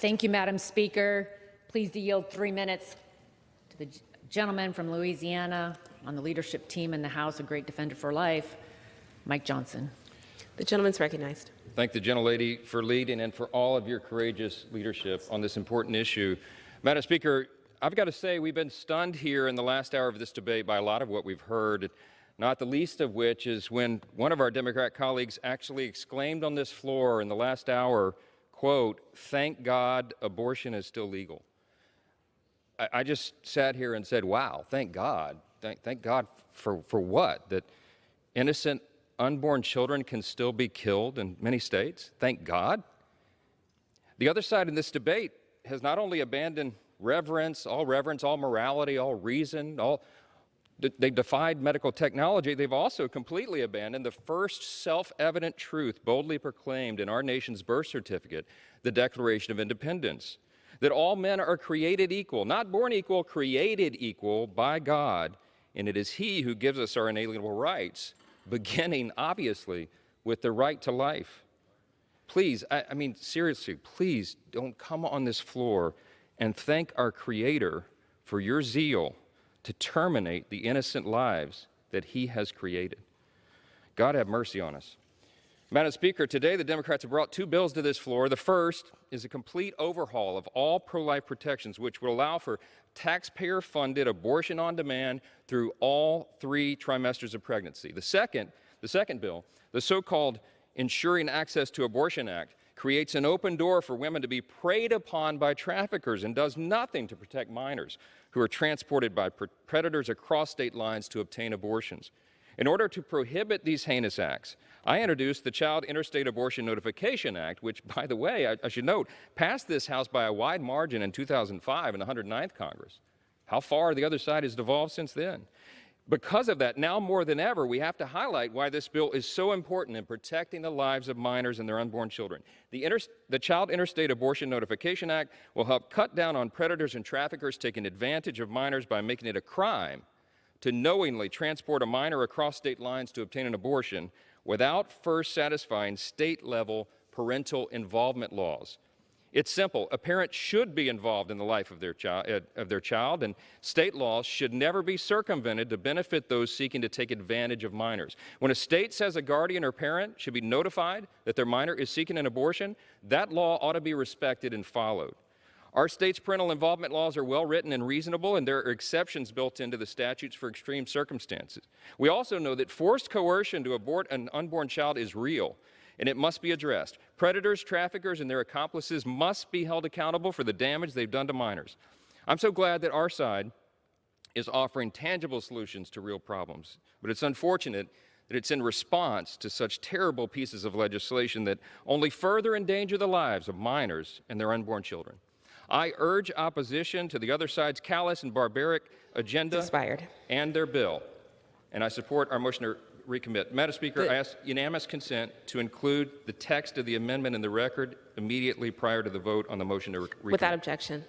Thank you, Madam Speaker. Please to yield 3 minutes to the gentleman from Louisiana on the leadership team in the House, a great defender for life, Mike Johnson. The gentleman's recognized. Thank the gentlelady for leading and for all of your courageous leadership on this important issue. Madam Speaker, I've got to say we've been stunned here in the last hour of this debate by a lot of what we've heard, not the least of which is when one of our Democrat colleagues actually exclaimed on this floor in the last hour, quote, "Thank God abortion is still legal." I just sat here and said, wow, thank God. Thank God for what? That innocent unborn children can still be killed in many states? Thank God. The other side in this debate has not only abandoned reverence, all morality, all reason, they've defied medical technology, they've also completely abandoned the first self-evident truth boldly proclaimed in our nation's birth certificate, the Declaration of Independence, that all men are created equal, not born equal, created equal by God, and it is He who gives us our inalienable rights, beginning, obviously, with the right to life. Please, I mean, seriously, please don't come on this floor and thank our Creator for your zeal to terminate the innocent lives that He has created. God have mercy on us. Madam Speaker, today the Democrats have brought 2 bills to this floor. The first is a complete overhaul of all pro-life protections, which will allow for taxpayer-funded abortion on demand through all 3 trimesters of pregnancy. The second bill, the so-called Ensuring Access to Abortion Act, creates an open door for women to be preyed upon by traffickers and does nothing to protect minors who are transported by predators across state lines to obtain abortions. In order to prohibit these heinous acts, I introduced the Child Interstate Abortion Notification Act, which, by the way, I should note, passed this House by a wide margin in 2005 in the 109th Congress. How far the other side has devolved since then. Because of that, now more than ever, we have to highlight why this bill is so important in protecting the lives of minors and their unborn children. The Child Interstate Abortion Notification Act will help cut down on predators and traffickers taking advantage of minors by making it a crime to knowingly transport a minor across state lines to obtain an abortion without first satisfying state-level parental involvement laws. It's simple. A parent should be involved in the life of their child, and state laws should never be circumvented to benefit those seeking to take advantage of minors. When a state says a guardian or parent should be notified that their minor is seeking an abortion, that law ought to be respected and followed. Our state's parental involvement laws are well-written and reasonable, and there are exceptions built into the statutes for extreme circumstances. We also know that forced coercion to abort an unborn child is real, and it must be addressed. Predators, traffickers, and their accomplices must be held accountable for the damage they've done to minors. I'm so glad that our side is offering tangible solutions to real problems, but it's unfortunate that it's in response to such terrible pieces of legislation that only further endanger the lives of minors and their unborn children. I urge opposition to the other side's callous and barbaric agenda and their bill, and I support our motion to recommit. Madam Speaker, I ask unanimous consent to include the text of the amendment in the record immediately prior to the vote on the motion to recommit. Without objection.